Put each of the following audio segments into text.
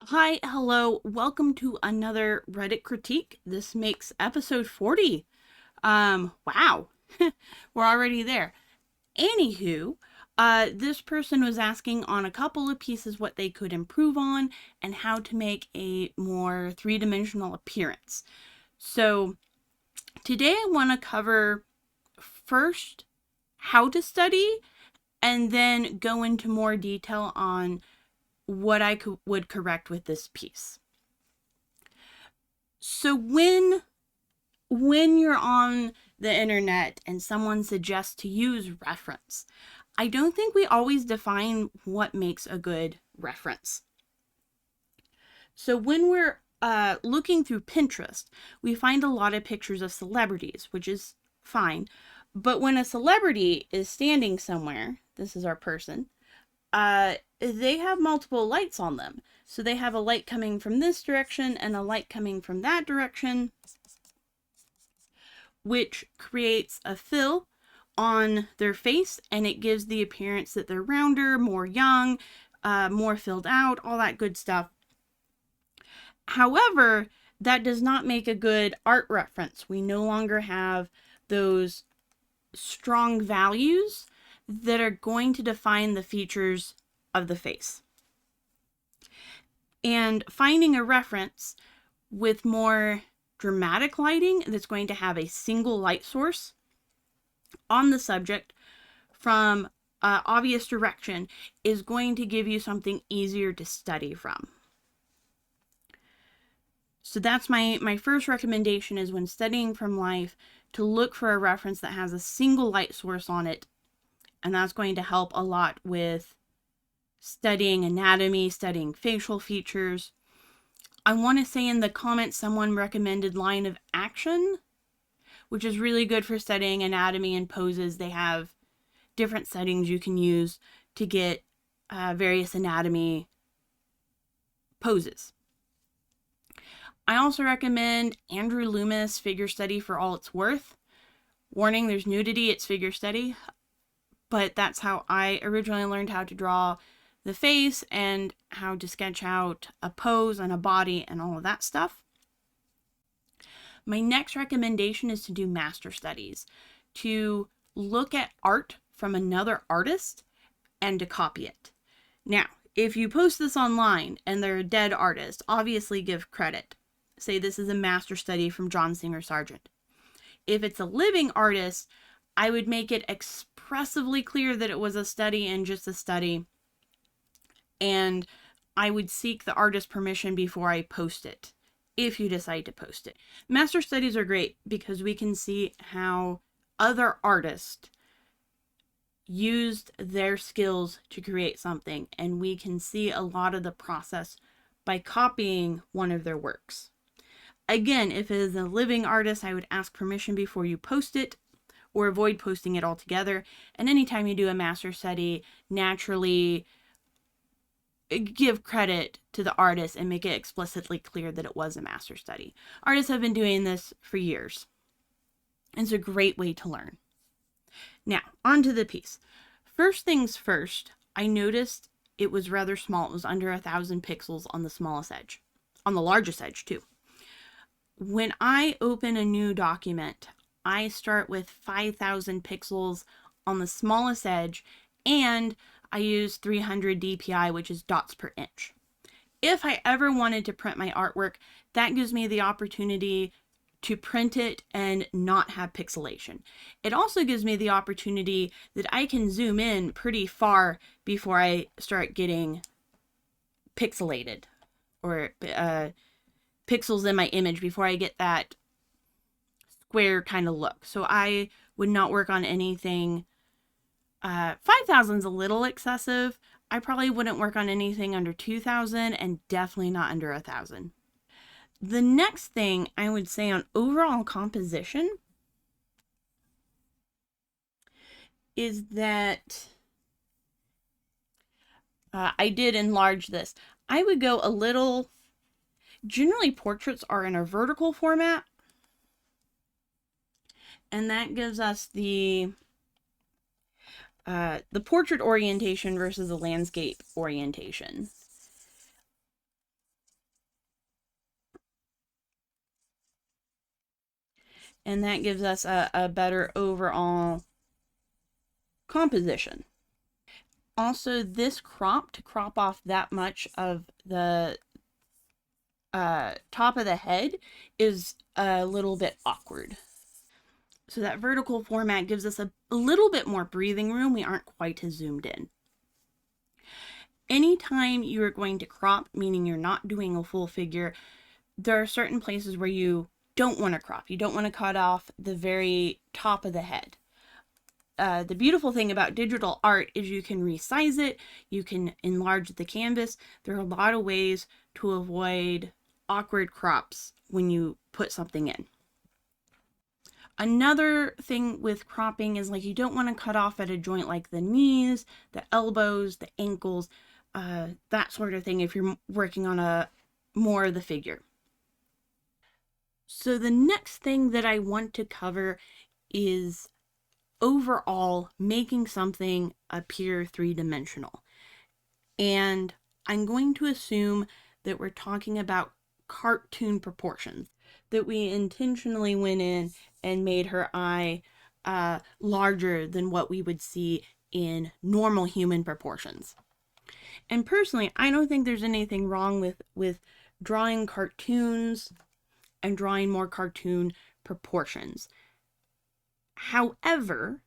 Hi, hello, welcome to another Reddit critique. This makes episode 40. Wow, we're already there. Anywho, this person was asking on a couple of pieces what they could improve on and how to make a more three-dimensional appearance. So today I want to cover first how to study and then go into more detail on what I would correct with this piece. So when you're on the internet and someone suggests to use reference, I don't think we always define what makes a good reference. So when we're looking through Pinterest, we find a lot of pictures of celebrities, which is fine. But when a celebrity is standing somewhere, this is our person, they have multiple lights on them. So they have a light coming from this direction and a light coming from that direction, which creates a fill on their face, and it gives the appearance that they're rounder, more young, more filled out, all that good stuff. However, that does not make a good art reference. We no longer have those strong values that are going to define the features of the face. And finding a reference with more dramatic lighting that's going to have a single light source on the subject from obvious direction is going to give you something easier to study from. So that's my first recommendation, is when studying from life to look for a reference that has a single light source on it. And that's going to help a lot with studying anatomy, studying facial features. I want to say in the comments someone recommended line of action, which is really good for studying anatomy and poses. They have different settings you can use to get various anatomy poses. I also recommend Andrew Loomis Figure Study for all it's worth. Warning, there's nudity, it's figure study, but that's how I originally learned how to draw the face and how to sketch out a pose and a body and all of that stuff. My next recommendation is to do master studies, to look at art from another artist and to copy it. Now, if you post this online and they're a dead artist, obviously give credit. Say this is a master study from John Singer Sargent. If it's a living artist, I would make it expressively clear that it was a study and just a study. And I would seek the artist's permission before I post it, if you decide to post it. Master studies are great because we can see how other artists used their skills to create something, and we can see a lot of the process by copying one of their works. Again, if it is a living artist, I would ask permission before you post it or avoid posting it altogether. And anytime you do a master study, naturally give credit to the artist and make it explicitly clear that it was a master study. Artists have been doing this for years. It's a great way to learn. Now, on to the piece. First things first, I noticed it was rather small. It was under 1,000 pixels on the smallest edge. On the largest edge, too. When I open a new document, I start with 5,000 pixels on the smallest edge, and I use 300 dpi, which is dots per inch. If I ever wanted to print my artwork, that gives me the opportunity to print it and not have pixelation. It also gives me the opportunity that I can zoom in pretty far before I start getting pixelated, or pixels in my image, before I get that square kind of look. So I would not work on anything. 5,000 is a little excessive. I probably wouldn't work on anything under 2,000, and definitely not under 1,000. The next thing I would say on overall composition is that I did enlarge this. I would go a little, generally portraits are in a vertical format, and that gives us the portrait orientation versus the landscape orientation. And that gives us a better overall composition. Also, this crop, to crop off that much of the top of the head, is a little bit awkward. So that vertical format gives us a little bit more breathing room. We aren't quite as zoomed in. Anytime you are going to crop, meaning you're not doing a full figure, there are certain places where you don't want to crop. You don't want to cut off the very top of the head. The beautiful thing about digital art is you can resize it, you can enlarge the canvas. There are a lot of ways to avoid awkward crops when you put something in. Another thing with cropping is like you don't want to cut off at a joint like the knees, the elbows, the ankles, that sort of thing if you're working on a more of the figure. So the next thing that I want to cover is overall making something appear three-dimensional. And I'm going to assume that we're talking about cartoon proportions, that we intentionally went in and made her eye larger than what we would see in normal human proportions. And personally, I don't think there's anything wrong with drawing cartoons and drawing more cartoon proportions. However,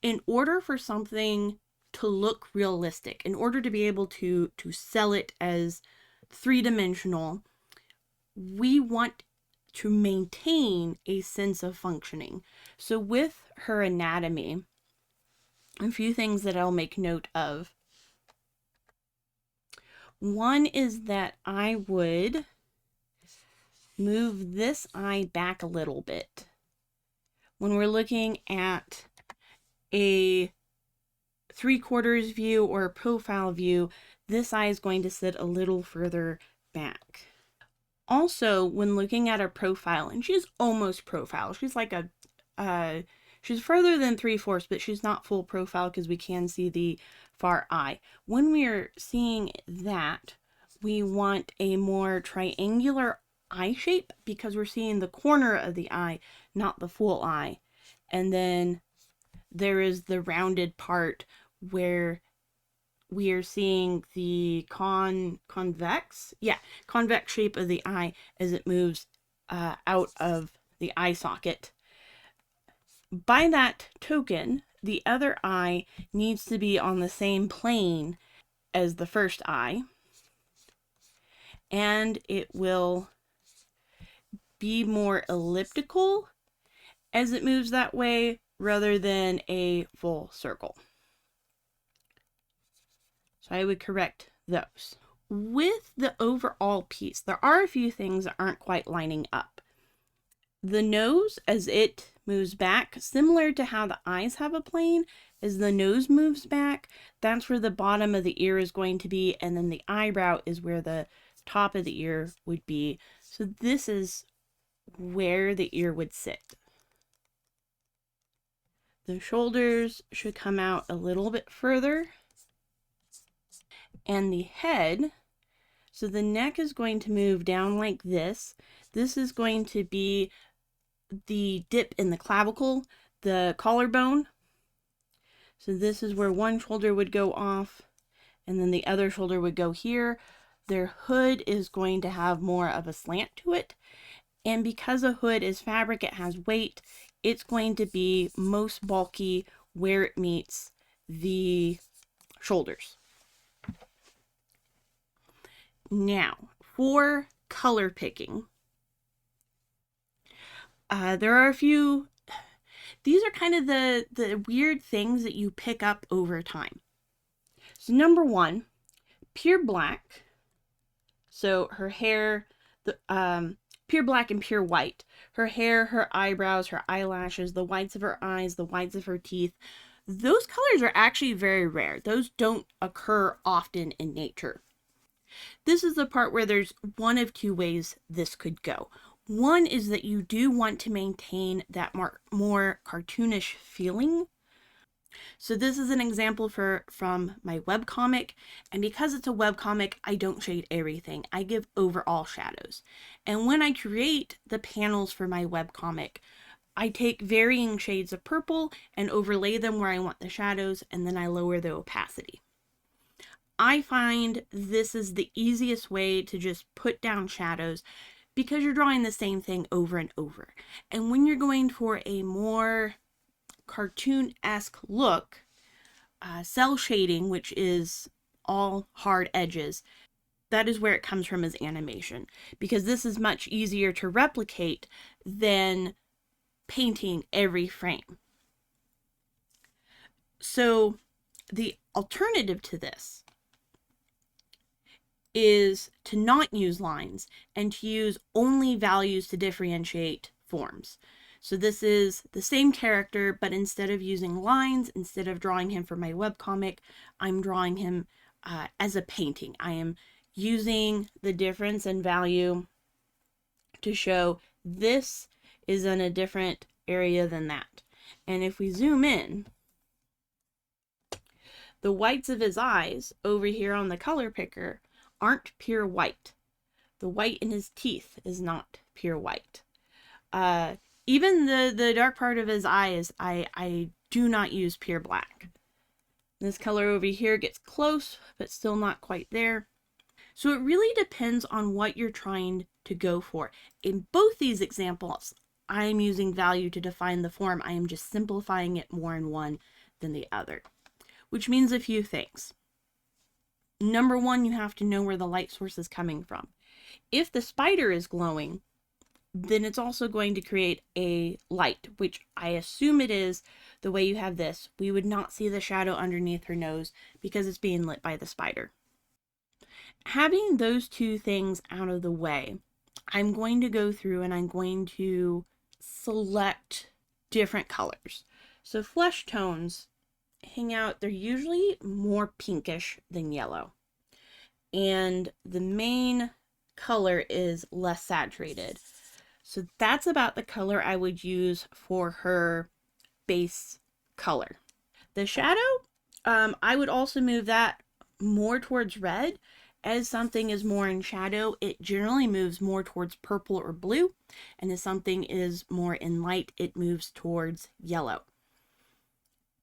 in order for something to look realistic, in order to be able to sell it as three-dimensional, we want to maintain a sense of functioning. So with her anatomy, a few things that I'll make note of. One is that I would move this eye back a little bit. When we're looking at a 3/4 view or a profile view, this eye is going to sit a little further back. Also, when looking at a profile, and she's almost profile, she's like she's further than 3/4, but she's not full profile because we can see the far eye. When we are seeing that, we want a more triangular eye shape because we're seeing the corner of the eye, not the full eye. And then there is the rounded part where we are seeing the convex shape of the eye as it moves out of the eye socket. By that token, the other eye needs to be on the same plane as the first eye, and it will be more elliptical as it moves that way rather than a full circle. So I would correct those. With the overall piece, there are a few things that aren't quite lining up. The nose, as it moves back, similar to how the eyes have a plane, as the nose moves back, that's where the bottom of the ear is going to be, and then the eyebrow is where the top of the ear would be. So this is where the ear would sit. The shoulders should come out a little bit further. And the head, so the neck is going to move down like this. This is going to be the dip in the clavicle, the collarbone. So this is where one shoulder would go off, and then the other shoulder would go here. Their hood is going to have more of a slant to it. And because a hood is fabric, it has weight, it's going to be most bulky where it meets the shoulders. Now, for color picking, there are a few, these are kind of the weird things that you pick up over time. So number one, pure black. So her hair, pure black and pure white. Her hair, her eyebrows, her eyelashes, the whites of her eyes, the whites of her teeth. Those colors are actually very rare. Those don't occur often in nature. This is the part where there's one of two ways this could go. One is that you do want to maintain that more cartoonish feeling. So this is an example from my webcomic, and because it's a webcomic, I don't shade everything. I give overall shadows. And when I create the panels for my webcomic, I take varying shades of purple and overlay them where I want the shadows, and then I lower the opacity. I find this is the easiest way to just put down shadows because you're drawing the same thing over and over. And when you're going for a more cartoon-esque look, cell shading, which is all hard edges, that is where it comes from as animation, because this is much easier to replicate than painting every frame. So the alternative to this is to not use lines and to use only values to differentiate forms. So this is the same character, but instead of using lines, instead of drawing him for my webcomic, I'm drawing him as a painting. I am using the difference in value to show this is in a different area than that. And if we zoom in, the whites of his eyes over here on the color picker aren't pure white. The white in his teeth is not pure white. Even the dark part of his eyes, I do not use pure black. This color over here gets close, but still not quite there. So it really depends on what you're trying to go for. In both these examples, I'm using value to define the form. I am just simplifying it more in one than the other, which means a few things. Number one, you have to know where the light source is coming from. If the spider is glowing, then it's also going to create a light, which I assume it is the way you have this. We would not see the shadow underneath her nose because it's being lit by the spider. Having those two things out of the way, I'm going to go through and I'm going to select different colors. So flesh tones hang out, they're usually more pinkish than yellow. And the main color is less saturated. So that's about the color I would use for her base color. The shadow, I would also move that more towards red. As something is more in shadow, it generally moves more towards purple or blue. And as something is more in light, it moves towards yellow.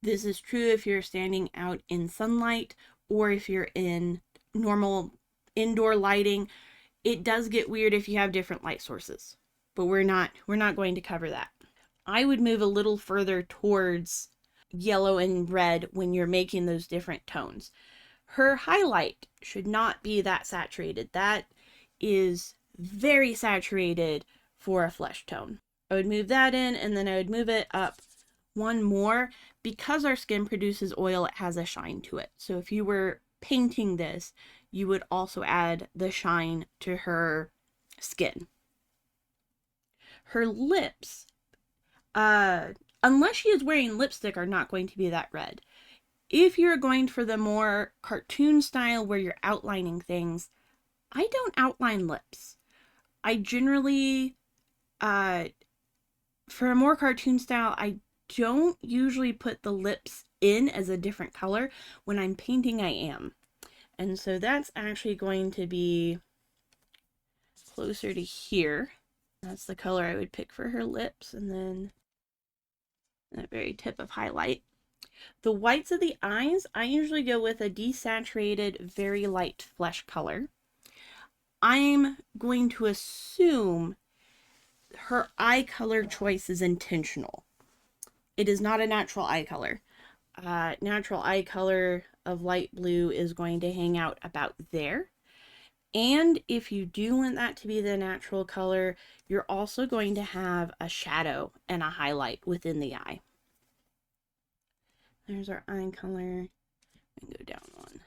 This is true if you're standing out in sunlight or if you're in normal indoor lighting. It does get weird if you have different light sources, but we're not going to cover that. I would move a little further towards yellow and red when you're making those different tones. Her highlight should not be that saturated. That is very saturated for a flesh tone. I would move that in, and then I would move it up one more. Because our skin produces oil, it has a shine to it. So if you were painting this, you would also add the shine to her skin. Her lips, unless she is wearing lipstick, are not going to be that red. If you're going for the more cartoon style where you're outlining things, I don't outline lips. I generally, for a more cartoon style, I don't usually put the lips in as a different color. When I'm painting, I am. And so that's actually going to be closer to here. That's the color I would pick for her lips, and then that very tip of highlight. The whites of the eyes, I usually go with a desaturated, very light flesh color. I'm going to assume her eye color choice is intentional. It is not a natural eye color. Natural eye color of light blue is going to hang out about there. And if you do want that to be the natural color, you're also going to have a shadow and a highlight within the eye. There's our eye color. And go down one.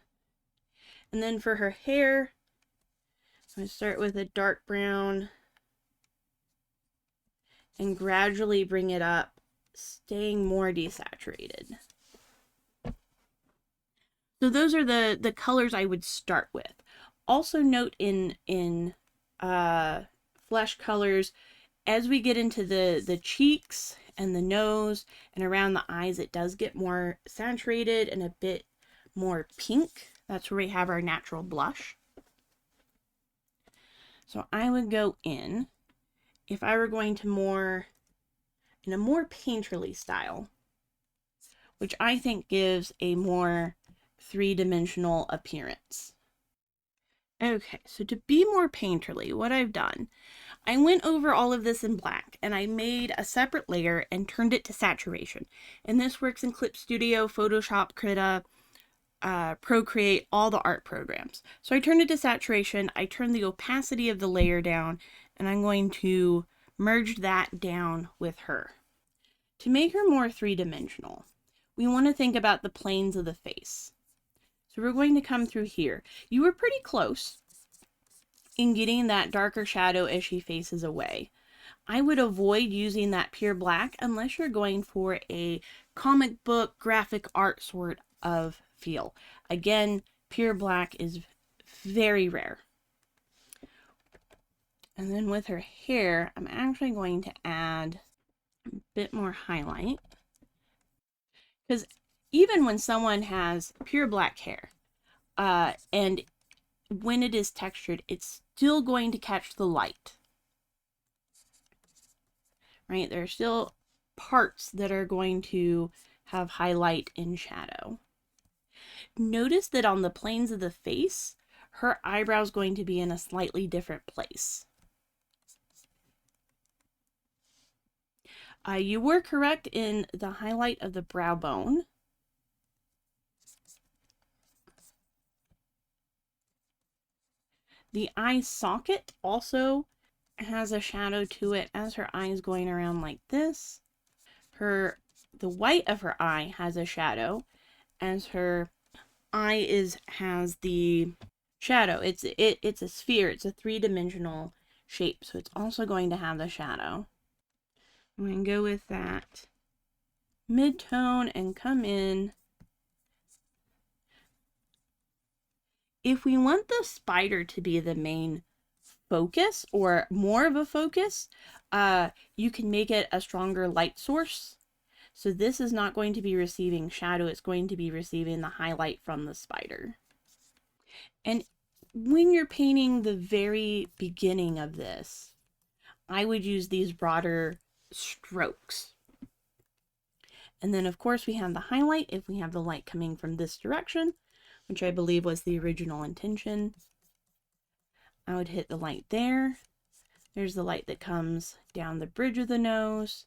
And then for her hair, I'm going to start with a dark brown and gradually bring it up, staying more desaturated. So those are the colors I would start with. Also note in flesh colors, as we get into the cheeks and the nose and around the eyes, it does get more saturated and a bit more pink. That's where we have our natural blush. So I would go in, if I were going to more in a more painterly style, which I think gives a more three-dimensional appearance. Okay, so to be more painterly, what I've done, I went over all of this in black and I made a separate layer and turned it to saturation. And this works in Clip Studio, Photoshop, Krita, Procreate, all the art programs. So I turned it to saturation, I turned the opacity of the layer down, and I'm going to merge that down with her. To make her more three-dimensional, we want to think about the planes of the face. So we're going to come through here. You were pretty close in getting that darker shadow as she faces away. I would avoid using that pure black unless you're going for a comic book graphic art sort of feel. Again, pure black is very rare. And then with her hair, I'm actually going to add a bit more highlight. Because even when someone has pure black hair, and when it is textured, it's still going to catch the light. Right? There are still parts that are going to have highlight and shadow. Notice that on the planes of the face, her eyebrow is going to be in a slightly different place. You were correct in the highlight of the brow bone. The eye socket also has a shadow to it as her eye is going around like this. The white of her eye has a shadow as her eye has the shadow. It's a sphere. It's a three-dimensional shape, so it's also going to have the shadow. I'm going to go with that mid-tone and come in. If we want the spider to be the main focus or more of a focus, you can make it a stronger light source. So this is not going to be receiving shadow, it's going to be receiving the highlight from the spider. And when you're painting the very beginning of this, I would use these broader strokes. And then of course we have the highlight if we have the light coming from this direction, which I believe was the original intention. I would hit the light there. There's the light that comes down the bridge of the nose.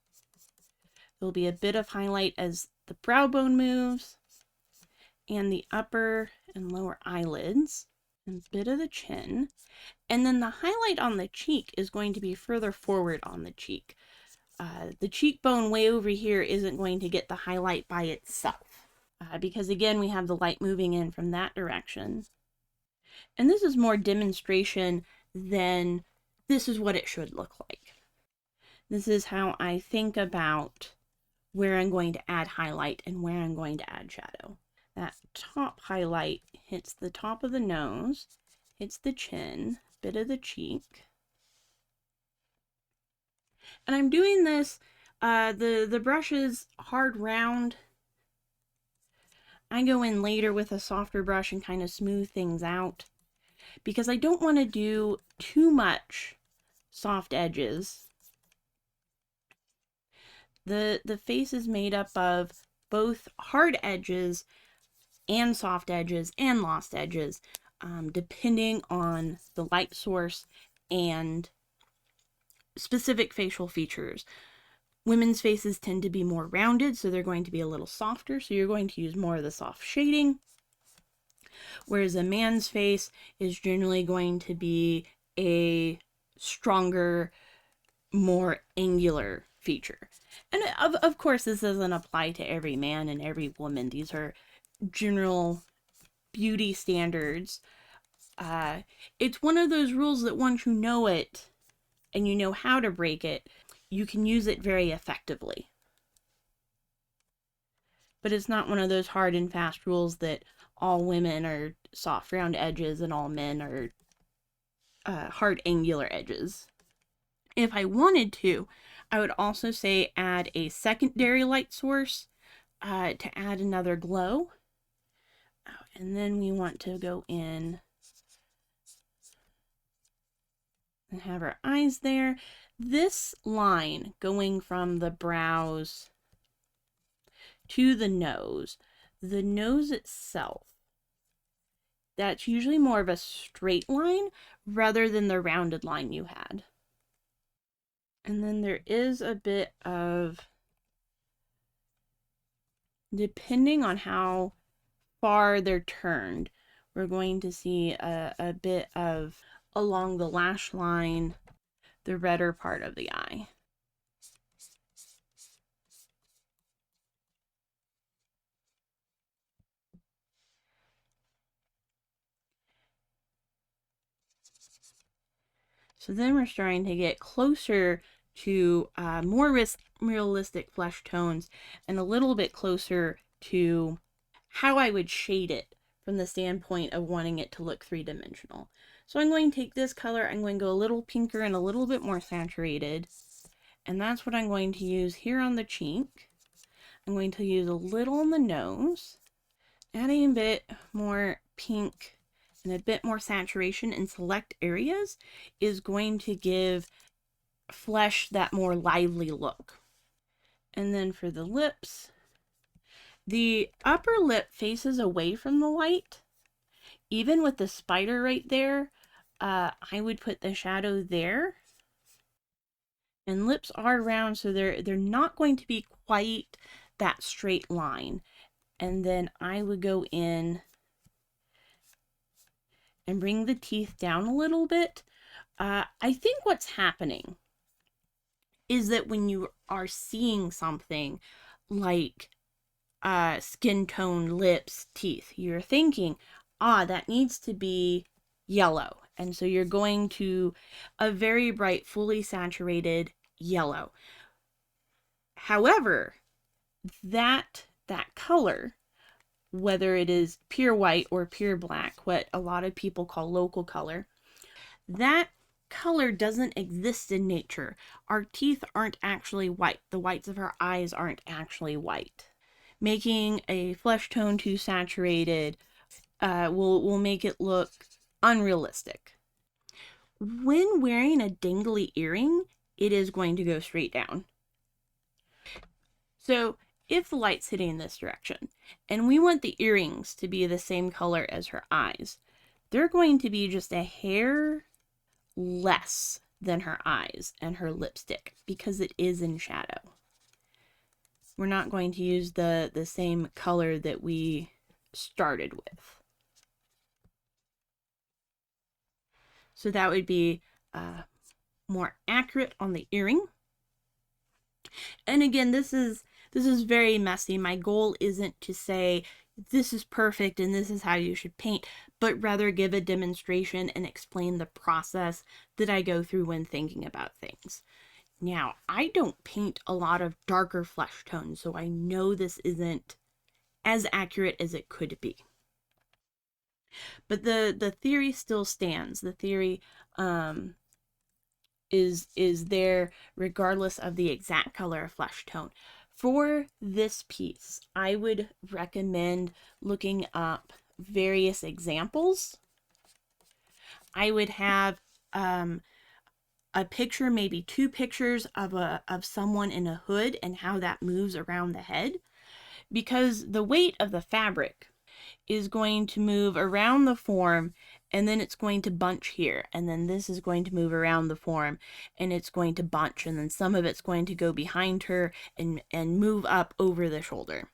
There'll be a bit of highlight as the brow bone moves, and the upper and lower eyelids, and a bit of the chin. And then the highlight on the cheek is going to be further forward on the cheek. The cheekbone way over here isn't going to get the highlight by itself, because again, we have the light moving in from that direction. And this is more demonstration than this is what it should look like. This is how I think about where I'm going to add highlight and where I'm going to add shadow. That top highlight hits the top of the nose, hits the chin, bit of the cheek. And I'm doing this, the brush is hard round. I go in later with a softer brush and kind of smooth things out because I don't want to do too much soft edges. The face is made up of both hard edges and soft edges and lost edges, depending on the light source and specific facial features. Women's faces tend to be more rounded, so they're going to be a little softer, so you're going to use more of the soft shading. Whereas a man's face is generally going to be a stronger, more angular feature. And of course, this doesn't apply to every man and every woman. These are general beauty standards. It's one of those rules that once you know it and you know how to break it, you can use it very effectively. But it's not one of those hard and fast rules that all women are soft round edges and all men are hard angular edges. If I wanted to, I would also say add a secondary light source to add another glow. And then we want to go in and have our eyes there. This line going from the brows to the nose itself, that's usually more of a straight line rather than the rounded line you had. And then there is a bit of, depending on how far they're turned, we're going to see a bit of along the lash line, the redder part of the eye. So then we're starting to get closer to more realistic flesh tones and a little bit closer to how I would shade it from the standpoint of wanting it to look three-dimensional. So I'm going to take this color, I'm going to go a little pinker and a little bit more saturated, and that's what I'm going to use here on the cheek. I'm going to use a little on the nose, adding a bit more pink and a bit more saturation in select areas is going to give flesh that more lively look. And then for the lips, the upper lip faces away from the light. Even with the spider right there, I would put the shadow there. And lips are round, so they're not going to be quite that straight line. And then I would go in and bring the teeth down a little bit. I think what's happening is that when you are seeing something like skin tone, lips, teeth, you're thinking, that needs to be yellow. And so you're going to a very bright, fully saturated yellow. However, that color, whether it is pure white or pure black, what a lot of people call local color, that color doesn't exist in nature. Our teeth aren't actually white. The whites of our eyes aren't actually white. Making a flesh tone too saturated will make it look unrealistic. When wearing a dangly earring, it is going to go straight down. So if the light's hitting in this direction, and we want the earrings to be the same color as her eyes, they're going to be just a hair less than her eyes and her lipstick because it is in shadow. We're not going to use the same color that we started with. So that would be more accurate on the earring. And again, this is very messy. My goal isn't to say this is perfect and this is how you should paint, but rather give a demonstration and explain the process that I go through when thinking about things. Now, I don't paint a lot of darker flesh tones, so I know this isn't as accurate as it could be. But the theory still stands. The theory is there regardless of the exact color of flesh tone. For this piece, I would recommend looking up various examples. I would have a picture, maybe two pictures of someone in a hood and how that moves around the head, because the weight of the fabric is going to move around the form, and then it's going to bunch here, and then this is going to move around the form and it's going to bunch, and then some of it's going to go behind her and move up over the shoulder.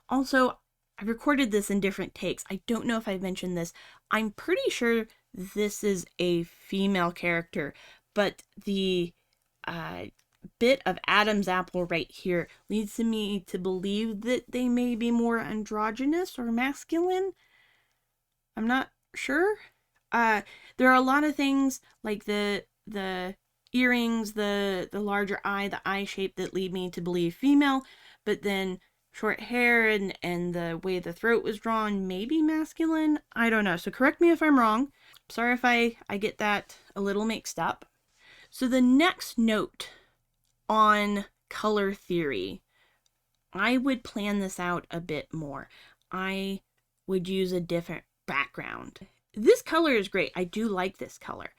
Also, I recorded this in different takes. I don't know if I mentioned this. I'm pretty sure this is a female character, but the bit of Adam's apple right here leads me to believe that they may be more androgynous or masculine. I'm not sure. There are a lot of things like the earrings, the larger eye, the eye shape that lead me to believe female, but then short hair and the way the throat was drawn, maybe masculine. I don't know. So correct me if I'm wrong. Sorry if I get that a little mixed up. So the next note on color theory, I would plan this out a bit more. I would use a different background. This color is great. I do like this color.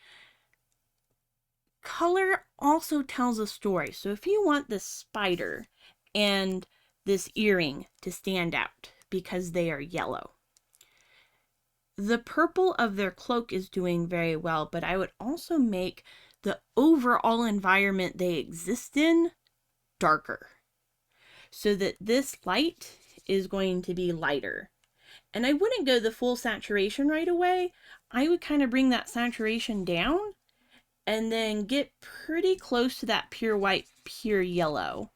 Color also tells a story. So if you want this spider and this earring to stand out because they are yellow, the purple of their cloak is doing very well, but I would also make the overall environment they exist in darker so that this light is going to be lighter. And I wouldn't go the full saturation right away. I would kind of bring that saturation down and then get pretty close to that pure white, pure yellow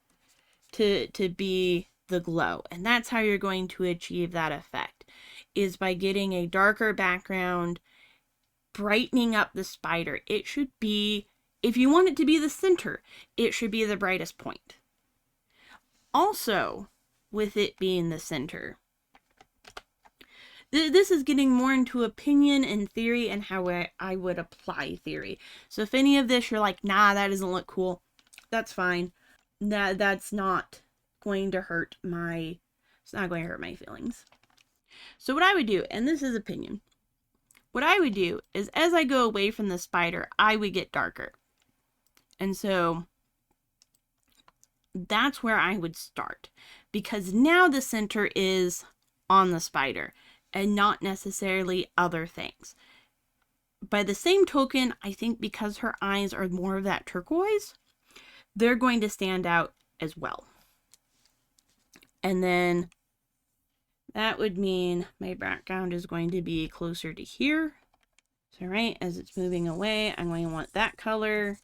to be the glow. And that's how you're going to achieve that effect, is by getting a darker background, brightening up the spider. It should be, if you want it to be the center, it should be the brightest point. Also, with it being the center, this is getting more into opinion and theory and how I would apply theory. So if any of this you're like, nah, that doesn't look cool, that's fine. That's not going to hurt my, it's not going to hurt my feelings. So what I would do, and this is opinion, what I would do is as I go away from the spider, I would get darker. And so that's where I would start, because now the center is on the spider and not necessarily other things. By the same token, I think because her eyes are more of that turquoise, they're going to stand out as well. And then that would mean my background is going to be closer to here. So right as it's moving away, I'm going to want that color.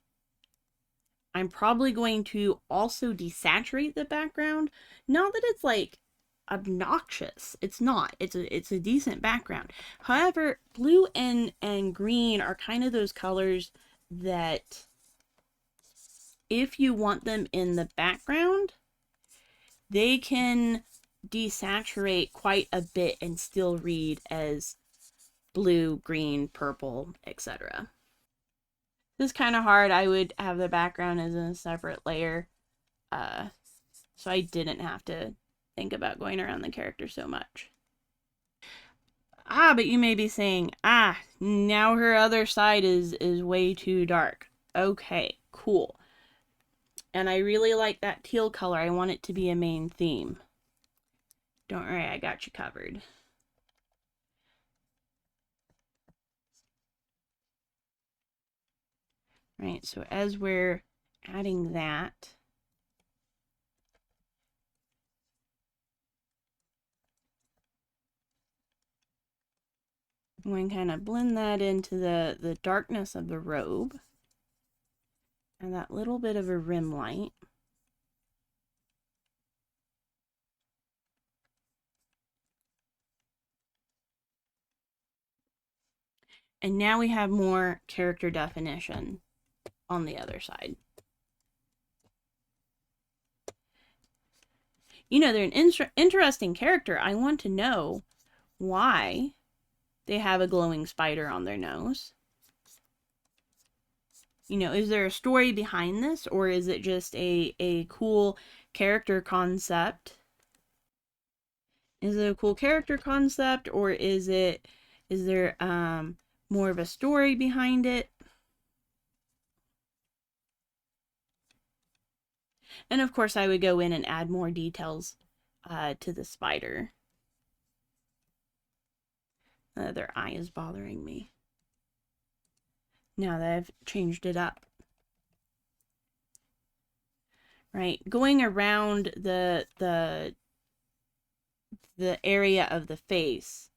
I'm probably going to also desaturate the background. Not that it's like obnoxious. It's not. It's a decent background. However, blue and green are kind of those colors that if you want them in the background, they can desaturate quite a bit and still read as blue, green, purple, etc. This is kind of hard. I would have the background as a separate layer, so I didn't have to think about going around the character so much. But you may be saying, now her other side is way too dark. Okay, cool. And I really like that teal color. I want it to be a main theme. Don't worry, I got you covered. Right, so as we're adding that, I'm going to kind of blend that into the darkness of the robe and that little bit of a rim light. And now we have more character definition on the other side. You know, they're an interesting character. I want to know why they have a glowing spider on their nose. You know, is there a story behind this, or is it just a cool character concept? Is it a cool character concept, or is there more of a story behind it? And of course, I would go in and add more details to the spider. Their eye is bothering me now that I've changed it up. Right, going around the area of the face,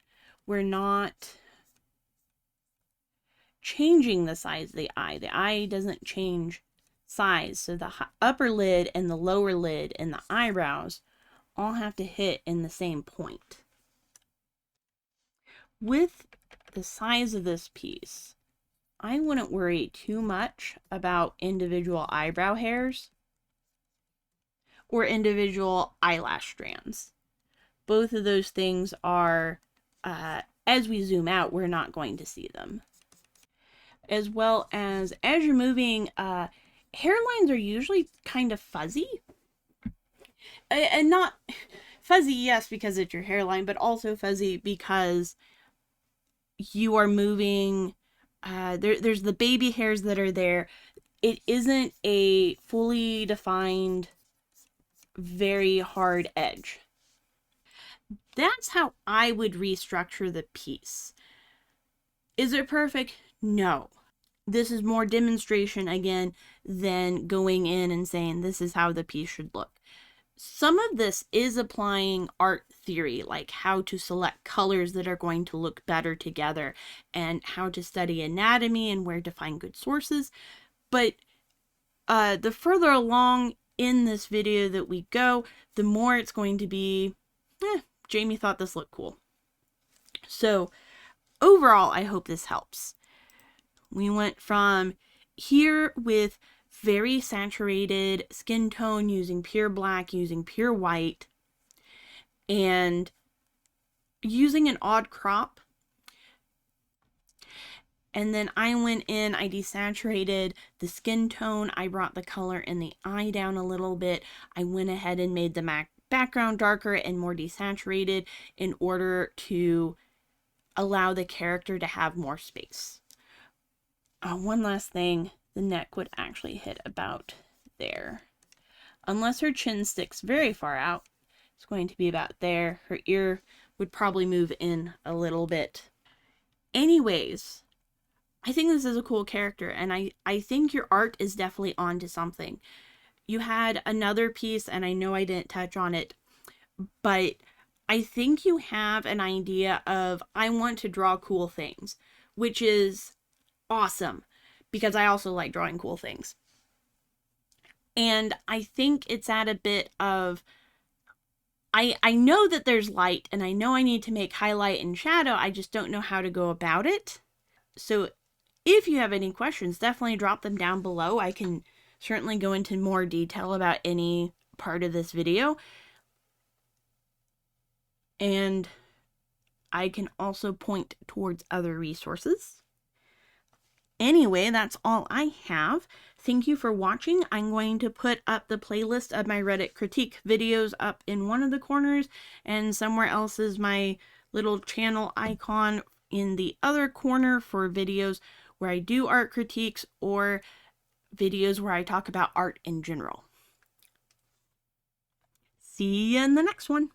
we're not changing the size of the eye. The eye doesn't change size, so the upper lid and the lower lid and the eyebrows all have to hit in the same point. With the size of this piece, I wouldn't worry too much about individual eyebrow hairs or individual eyelash strands. Both of those things are, as we zoom out, we're not going to see them. As well as you're moving, hairlines are usually kind of fuzzy. And not fuzzy, yes, because it's your hairline, but also fuzzy because you are moving. There's the baby hairs that are there. it isn't a fully defined, very hard edge. That's how I would restructure the piece. Is it perfect? No. This is more demonstration again than going in and saying this is how the piece should look. Some of this is applying art theory, like how to select colors that are going to look better together and how to study anatomy and where to find good sources. But the further along in this video that we go, the more it's going to be, Jamie thought this looked cool. So overall, I hope this helps. We went from here with very saturated skin tone, using pure black, using pure white, and using an odd crop. And then I went in, I desaturated the skin tone, I brought the color in the eye down a little bit. I went ahead and made the background darker and more desaturated in order to allow the character to have more space. One last thing, the neck would actually hit about there. Unless her chin sticks very far out, it's going to be about there. Her ear would probably move in a little bit. Anyways, I think this is a cool character, and I think your art is definitely onto something. You had another piece, and I know I didn't touch on it, but I think you have an idea of, I want to draw cool things, which is awesome, because I also like drawing cool things. And I think it's at a bit of, I know that there's light, and I know I need to make highlight and shadow, I just don't know how to go about it. So if you have any questions, definitely drop them down below. I can certainly go into more detail about any part of this video. And I can also point towards other resources. Anyway, that's all I have. Thank you for watching. I'm going to put up the playlist of my Reddit critique videos up in one of the corners, and somewhere else is my little channel icon in the other corner for videos where I do art critiques or videos where I talk about art in general. See you in the next one.